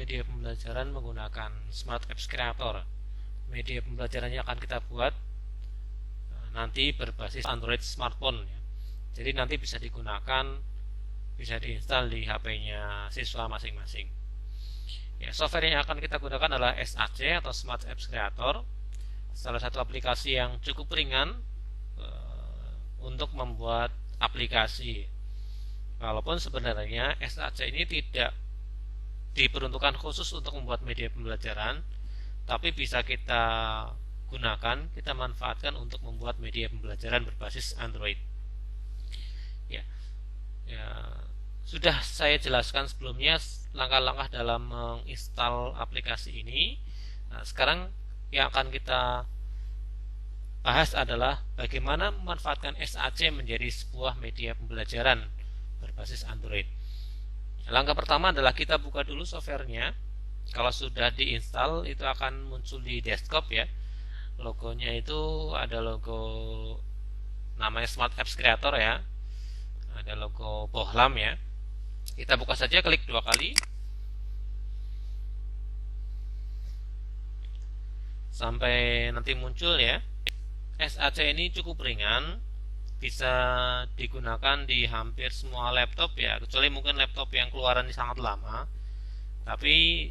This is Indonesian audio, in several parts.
media pembelajaran menggunakan Smart Apps Creator. Media pembelajarannya akan kita buat nanti berbasis Android smartphone ya. Jadi nanti bisa digunakan, bisa diinstal di HP-nya siswa masing-masing. Ya, software yang akan kita gunakan adalah SAC atau Smart Apps Creator. Salah satu aplikasi yang cukup ringan untuk membuat aplikasi. Walaupun sebenarnya SAC ini tidak diperuntukkan khusus untuk membuat media pembelajaran, tapi bisa kita gunakan, kita manfaatkan untuk membuat media pembelajaran berbasis Android. Ya, sudah saya jelaskan sebelumnya langkah-langkah dalam menginstal aplikasi ini. Nah, sekarang yang akan kita bahas adalah bagaimana memanfaatkan SAC menjadi sebuah media pembelajaran berbasis Android. Langkah pertama adalah kita buka dulu softwarenya. Kalau sudah diinstal itu akan muncul di desktop ya. Logonya itu ada logo namanya Smart Apps Creator ya. Ada logo bohlam ya. Kita buka saja, klik 2 kali. Sampai nanti muncul ya. SAC ini cukup ringan, bisa digunakan di hampir semua laptop ya, kecuali mungkin laptop yang keluaran sangat lama. Tapi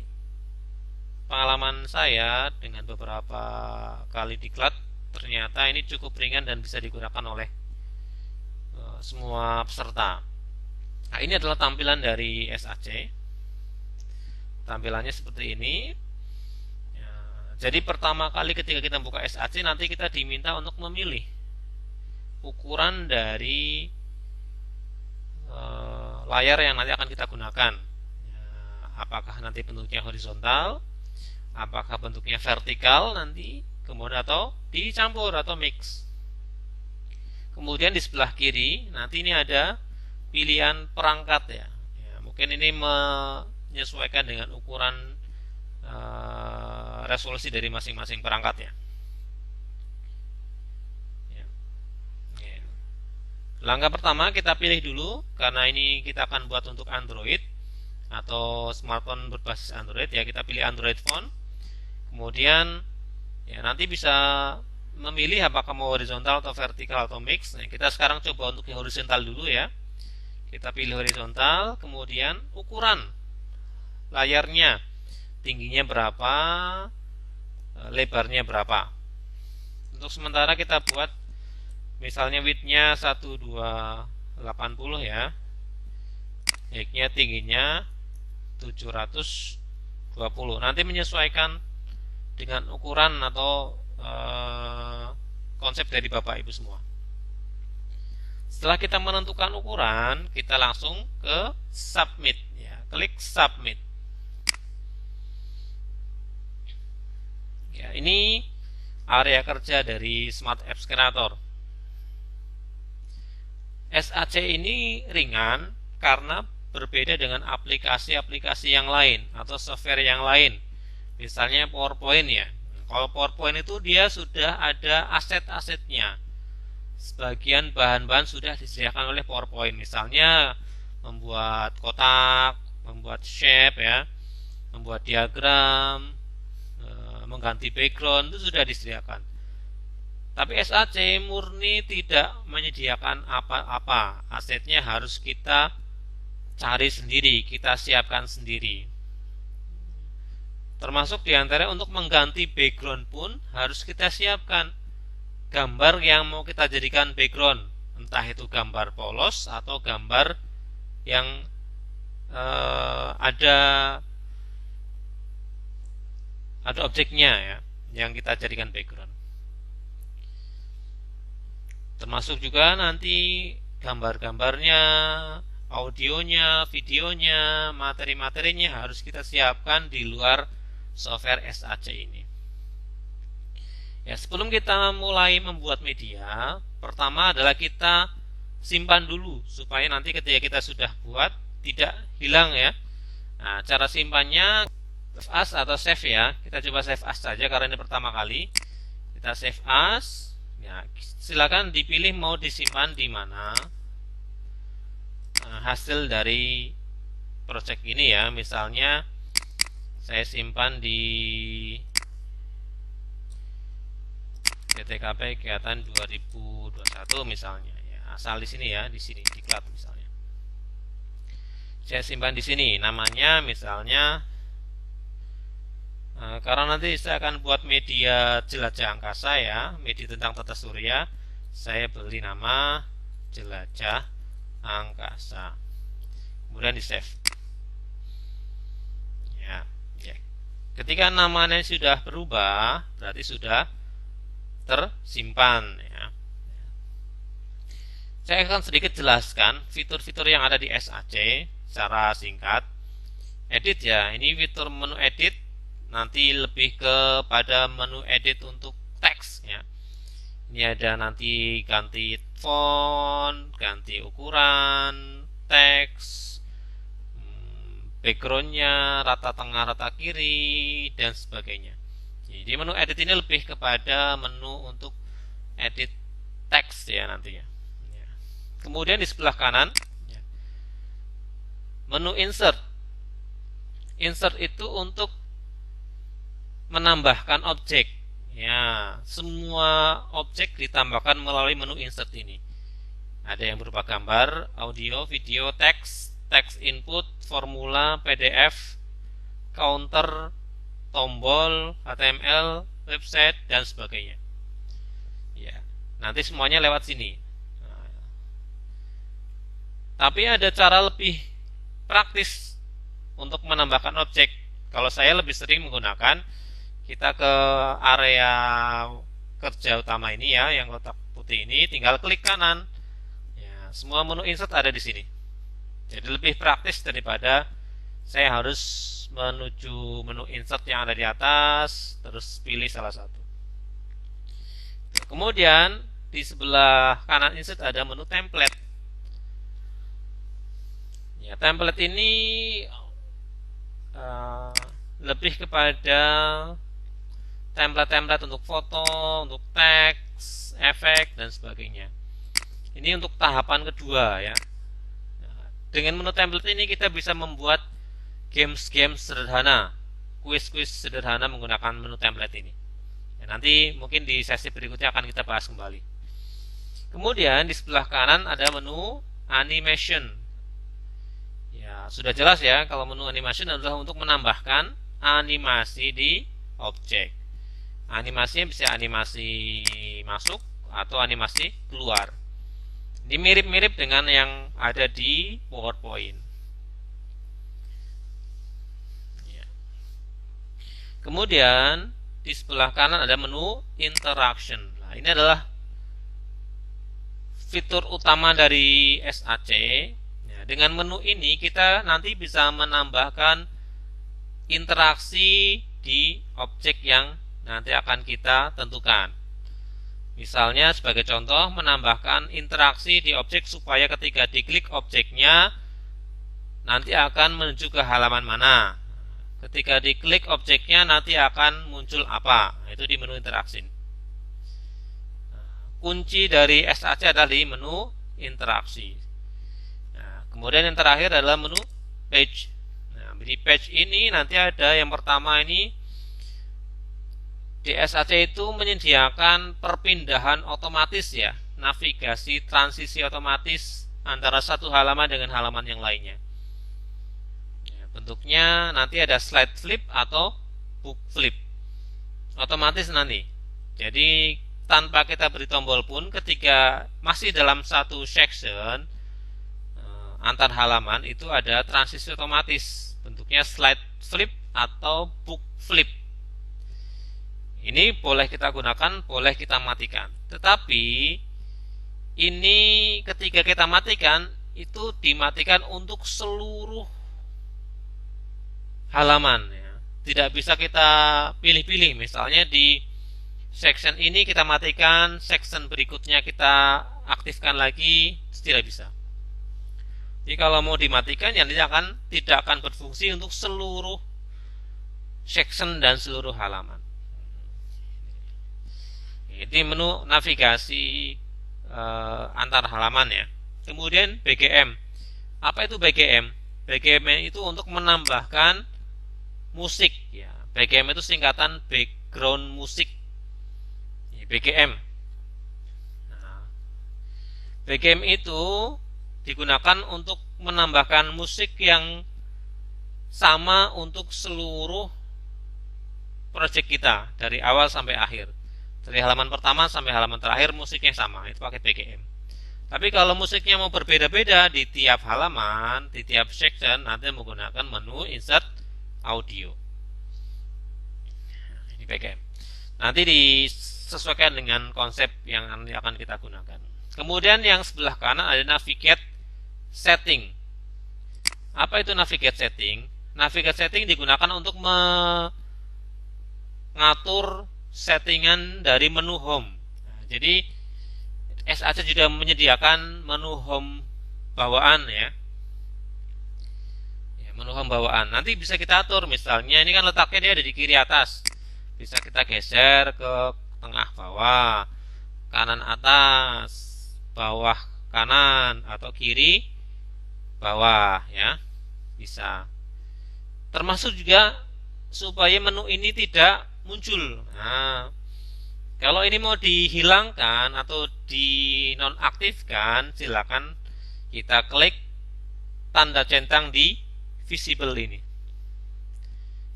pengalaman saya dengan beberapa kali diklat, ternyata ini cukup ringan dan bisa digunakan oleh semua peserta. Nah, ini adalah tampilan dari SAC. Tampilannya seperti ini. Jadi pertama kali ketika kita buka SAC, nanti kita diminta untuk memilih ukuran dari layar yang nanti akan kita gunakan. Apakah nanti bentuknya horizontal, apakah bentuknya vertikal nanti, kemudian atau dicampur atau mix. Kemudian di sebelah kiri nanti ini ada pilihan perangkat ya. Mungkin ini menyesuaikan dengan ukuran resolusi dari masing-masing perangkat ya. Langkah pertama kita pilih dulu, karena ini kita akan buat untuk Android atau smartphone berbasis Android ya, kita pilih Android phone. Kemudian ya nanti bisa memilih apakah mau horizontal atau vertikal atau mix. Nah, kita sekarang coba untuk yang horizontal dulu ya. Kita pilih horizontal, kemudian ukuran layarnya, tingginya berapa, lebarnya berapa. Untuk sementara kita buat misalnya widthnya 1280 ya, height-nya tingginya 720. Nanti menyesuaikan dengan ukuran atau konsep dari Bapak Ibu semua. Setelah kita menentukan ukuran, kita langsung ke submit ya, klik submit. Ya, ini area kerja dari Smart Apps Creator. SAC ini ringan karena berbeda dengan aplikasi-aplikasi yang lain atau software yang lain. Misalnya PowerPoint ya. Kalau PowerPoint itu dia sudah ada aset-asetnya. Sebagian bahan-bahan sudah disediakan oleh PowerPoint. Misalnya membuat kotak, membuat shape ya, membuat diagram, mengganti background itu sudah disediakan. Tapi SAC murni tidak menyediakan apa-apa. Asetnya harus kita cari sendiri, kita siapkan sendiri. Termasuk diantara untuk mengganti background pun harus kita siapkan gambar yang mau kita jadikan background, entah itu gambar polos atau gambar yang ada objeknya ya, yang kita jadikan background. Termasuk juga nanti gambar-gambarnya, audionya, videonya, materi-materinya harus kita siapkan di luar software SAC ini. Ya, sebelum kita mulai membuat media, pertama adalah kita simpan dulu supaya nanti ketika kita sudah buat tidak hilang ya. Nah, cara simpannya save as atau save ya. Kita coba save as saja karena ini pertama kali. Kita save as. Ya, silakan dipilih mau disimpan di mana hasil dari project ini ya. Misalnya Saya simpan di DTKP kegiatan 2021 misalnya ya, asal di sini ya, di sini diklat misalnya. Saya simpan di sini namanya misalnya karena nanti saya akan buat media jelajah angkasa ya, media tentang tata surya, saya beri nama jelajah angkasa. Kemudian di save. Ya, ya. Ketika namanya sudah berubah, berarti sudah tersimpan ya. Saya akan sedikit jelaskan fitur-fitur yang ada di SAC secara singkat. Edit ya, ini fitur menu edit, nanti lebih kepada menu edit untuk teks ya. Ini ada nanti ganti font, ganti ukuran teks, backgroundnya, rata tengah, rata kiri, dan sebagainya. Jadi menu edit ini lebih kepada menu untuk edit teks ya nantinya. Kemudian di sebelah kanan menu insert. Insert itu untuk menambahkan objek. Ya, semua objek ditambahkan melalui menu insert ini. Ada yang berupa gambar, audio, video, teks, teks input, formula, PDF, counter, tombol, HTML, website, dan sebagainya. Ya, nanti semuanya lewat sini. Nah, tapi ada cara lebih praktis untuk menambahkan objek. Kalau saya lebih sering menggunakan, kita ke area kerja utama ini ya, yang kotak putih ini, tinggal klik kanan. Ya, semua menu insert ada di sini. Jadi lebih praktis daripada saya harus menuju menu insert yang ada di atas, terus pilih salah satu. Kemudian di sebelah kanan insert ada menu template. Ya, template ini lebih kepada template-template untuk foto, untuk teks, efek, dan sebagainya. Ini untuk tahapan kedua ya. Dengan menu template ini kita bisa membuat games-games sederhana, kuis-kuis sederhana menggunakan menu template ini. Ya, nanti mungkin di sesi berikutnya akan kita bahas kembali. Kemudian di sebelah kanan ada menu animation. Ya, sudah jelas ya kalau menu animation adalah untuk menambahkan animasi di objek. Animasinya bisa animasi masuk atau animasi keluar. Ini mirip-mirip dengan yang ada di PowerPoint. Ya. Kemudian di sebelah kanan ada menu interaction. Nah, ini adalah fitur utama dari SAC. Ya, dengan menu ini kita nanti bisa menambahkan interaksi di objek yang nanti akan kita tentukan. Misalnya sebagai contoh menambahkan interaksi di objek supaya ketika diklik objeknya nanti akan menuju ke halaman mana. Ketika diklik objeknya nanti akan muncul apa. Itu di menu interaksi. Kunci dari SAC adalah di menu interaksi. Nah, kemudian yang terakhir adalah menu page. Nah, di page ini nanti ada yang pertama ini di SAC itu menyediakan perpindahan otomatis ya, navigasi transisi otomatis antara satu halaman dengan halaman yang lainnya. Ya, bentuknya nanti ada slide flip atau book flip, otomatis nanti. Jadi tanpa kita beri tombol pun, ketika masih dalam satu section antar halaman itu ada transisi otomatis, bentuknya slide flip atau book flip. Ini boleh kita gunakan, boleh kita matikan. Tetapi ini ketika kita matikan, itu dimatikan untuk seluruh halaman ya. Tidak bisa kita pilih-pilih. Misalnya di section ini kita matikan, section berikutnya kita aktifkan lagi, tidak bisa. Jadi kalau mau dimatikan, ya tidak akan berfungsi untuk seluruh section dan seluruh halaman. Ini menu navigasi antar halaman ya. Kemudian BGM. Apa itu BGM? BGM itu untuk menambahkan musik ya. BGM itu singkatan background musik, BGM. Nah, BGM itu digunakan untuk menambahkan musik yang sama untuk seluruh proyek kita dari awal sampai akhir. Dari halaman pertama sampai halaman terakhir musiknya sama, itu pakai BGM. Tapi kalau musiknya mau berbeda-beda di tiap halaman, di tiap section, nanti menggunakan menu insert audio. Ini BGM. Nanti disesuaikan dengan konsep yang nanti akan kita gunakan. Kemudian yang sebelah kanan ada navigate setting. Apa itu navigate setting? Navigate setting digunakan untuk mengatur settingan dari menu home. Nah, jadi SAC juga menyediakan menu home bawaan ya. Menu home bawaan. Nanti bisa kita atur, misalnya ini kan letaknya dia ada di kiri atas. Bisa kita geser ke tengah bawah, kanan atas, bawah kanan, atau kiri bawah ya. Bisa. Termasuk juga supaya menu ini tidak muncul. Nah, kalau ini mau dihilangkan atau dinonaktifkan, silakan kita klik tanda centang di visible ini.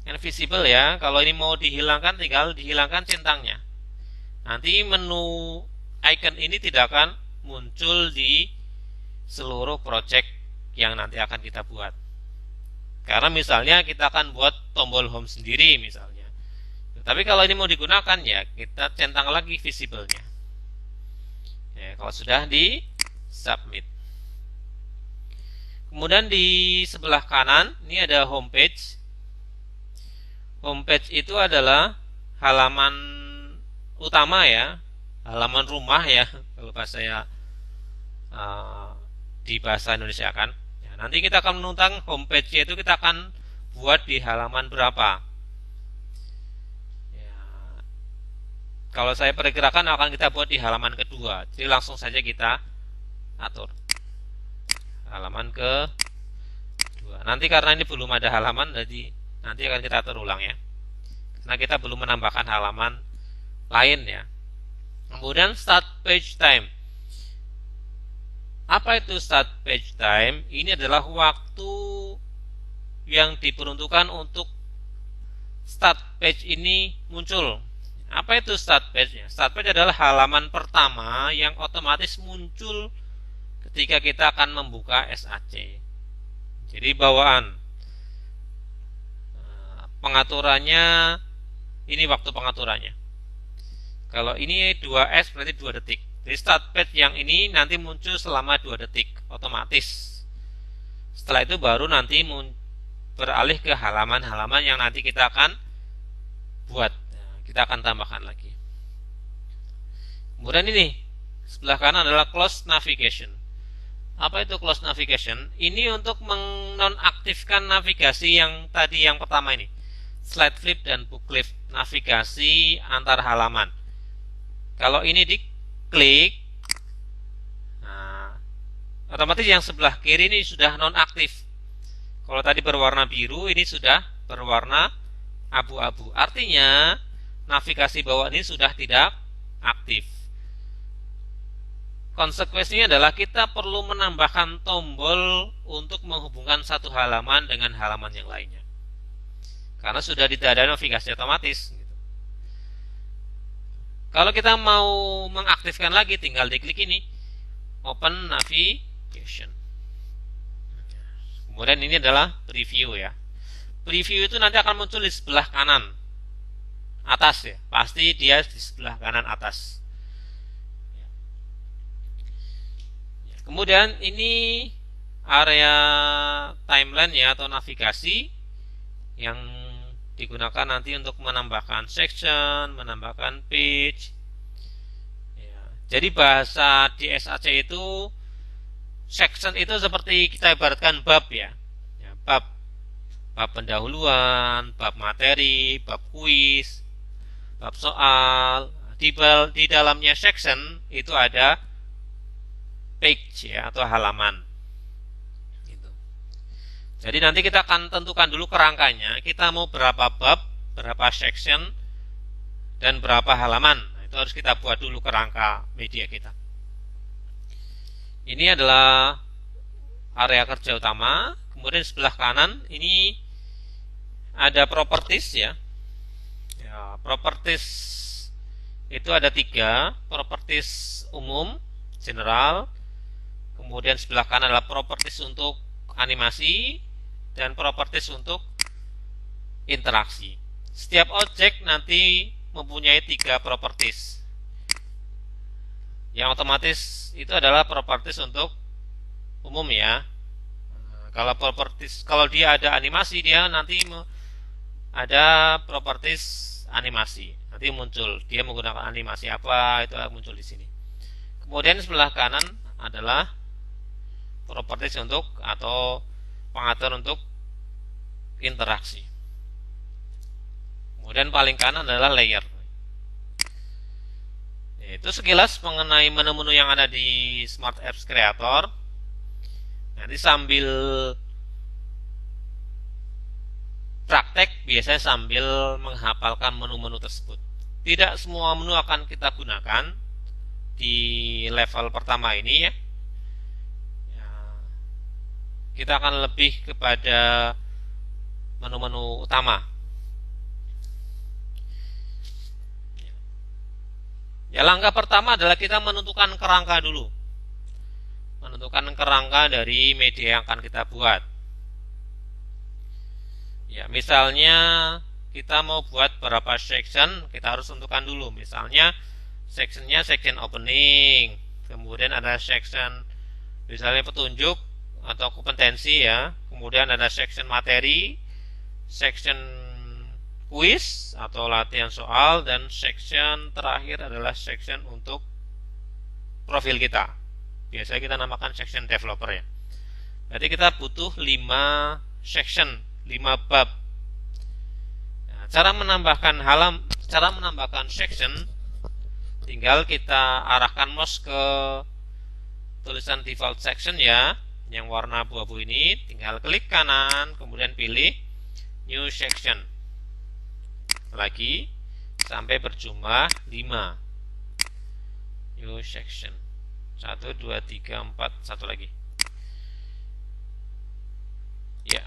Yang visible ya, kalau ini mau dihilangkan tinggal dihilangkan centangnya. Nanti menu icon ini tidak akan muncul di seluruh project yang nanti akan kita buat. Karena misalnya kita akan buat tombol home sendiri misalnya. Tapi kalau ini mau digunakan ya kita centang lagi visible-nya. Ya, kalau sudah di submit. Kemudian di sebelah kanan ini ada homepage. Homepage itu adalah halaman utama ya, halaman rumah ya kalau bahasa saya di bahasa Indonesia kan. Ya, nanti kita akan menentang homepage itu kita akan buat di halaman berapa. Kalau saya perkirakan akan kita buat di halaman kedua. Jadi langsung saja kita atur. Halaman kedua. Nanti karena ini belum ada halaman, jadi nanti akan kita atur ulang ya. Karena kita belum menambahkan halaman lain ya. Kemudian start page time. Apa itu start page time? Ini adalah waktu yang diperuntukkan untuk start page ini muncul. Apa itu start page? Start page adalah halaman pertama yang otomatis muncul ketika kita akan membuka SAC. Jadi bawaan pengaturannya ini waktu pengaturannya. Kalau ini 2S berarti 2 detik. Jadi start page yang ini nanti muncul selama 2 detik otomatis. Setelah itu baru nanti beralih ke halaman-halaman yang nanti kita akan buat. Kita akan tambahkan lagi. Kemudian ini sebelah kanan adalah close navigation. Apa itu close navigation? Ini untuk menonaktifkan navigasi yang tadi yang pertama ini, slide flip dan book flip, navigasi antar halaman. Kalau ini diklik, nah, otomatis yang sebelah kiri ini sudah nonaktif. Kalau tadi berwarna biru, ini sudah berwarna abu-abu. Artinya navigasi bawah ini sudah tidak aktif. Konsekuensinya adalah kita perlu menambahkan tombol untuk menghubungkan satu halaman dengan halaman yang lainnya. Karena sudah tidak ada navigasi otomatis. Kalau kita mau mengaktifkan lagi, tinggal diklik ini, Open Navigation. Kemudian ini adalah preview ya. Preview itu nanti akan muncul di sebelah kanan atas ya, pasti dia di sebelah kanan atas. Kemudian ini area timeline ya atau navigasi yang digunakan nanti untuk menambahkan section, menambahkan page. Ya, jadi bahasa di SAC itu section itu seperti kita ibaratkan bab ya, bab pendahuluan, bab materi, bab kuis, bab soal. Di dalamnya section itu ada page ya atau halaman gitu. Jadi nanti kita akan tentukan dulu kerangkanya, kita mau berapa bab, berapa section, dan berapa halaman. Nah, itu harus kita buat dulu kerangka media kita. Ini adalah area kerja utama. Kemudian sebelah kanan ini ada properties ya. Properties itu ada 3, properties umum, general. Kemudian sebelah kanan adalah properties untuk animasi dan properties untuk interaksi. Setiap objek nanti mempunyai 3 properties. Yang otomatis itu adalah properties untuk umum ya. Kalau properties, kalau dia ada animasi, dia nanti ada properties animasi. Nanti muncul dia menggunakan animasi apa, itu muncul di sini. Kemudian sebelah kanan adalah properties untuk atau pengatur untuk interaksi. Kemudian paling kanan adalah layer. Itu sekilas mengenai menu-menu yang ada di Smart Apps Creator. Nanti sambil praktek, biasanya sambil menghafalkan menu-menu tersebut. Tidak semua menu akan kita gunakan di level pertama ini ya. Kita akan lebih kepada menu-menu utama. Ya, langkah pertama adalah kita menentukan kerangka dulu. Menentukan kerangka dari media yang akan kita buat. Ya, misalnya kita mau buat berapa section, kita harus tentukan dulu. Misalnya sectionnya section opening, kemudian ada section misalnya petunjuk atau kompetensi ya, kemudian ada section materi, section quiz atau latihan soal, dan section terakhir adalah section untuk profil kita. Biasanya kita namakan section developer ya. Jadi kita butuh 5 section, 5 bab. Nah, cara menambahkan section, tinggal kita arahkan mouse ke tulisan default section ya, yang warna abu-abu ini, tinggal klik kanan, kemudian pilih new section lagi sampai berjumlah 5. New section 1, 2, 3, 4, satu lagi ya.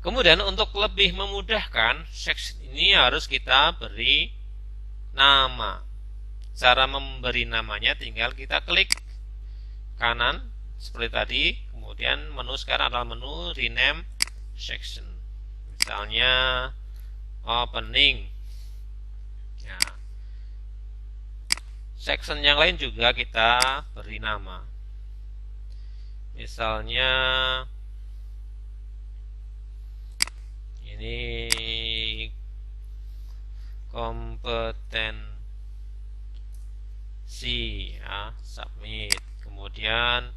Kemudian untuk lebih memudahkan, section ini harus kita beri nama. Cara memberi namanya tinggal kita klik kanan seperti tadi, kemudian menu sekarang adalah menu rename section. Misalnya opening ya. Section yang lain juga kita beri nama. Misalnya ini kompetensi ya, submit. Kemudian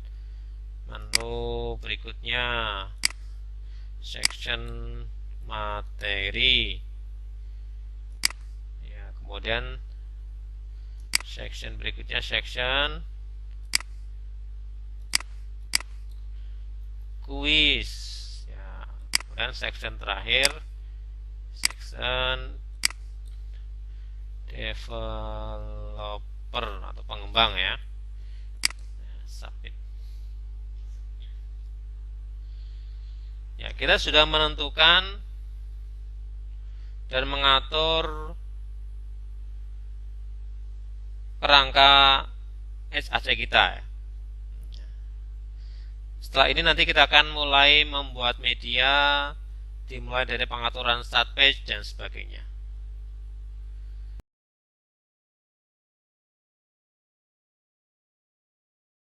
menu berikutnya section materi ya, kemudian section berikutnya section quiz ya, kemudian section terakhir section developer atau pengembang ya. Submit. Ya, kita sudah menentukan dan mengatur kerangka SAC kita ya. Setelah ini nanti kita akan mulai membuat media, dimulai dari pengaturan start page dan sebagainya.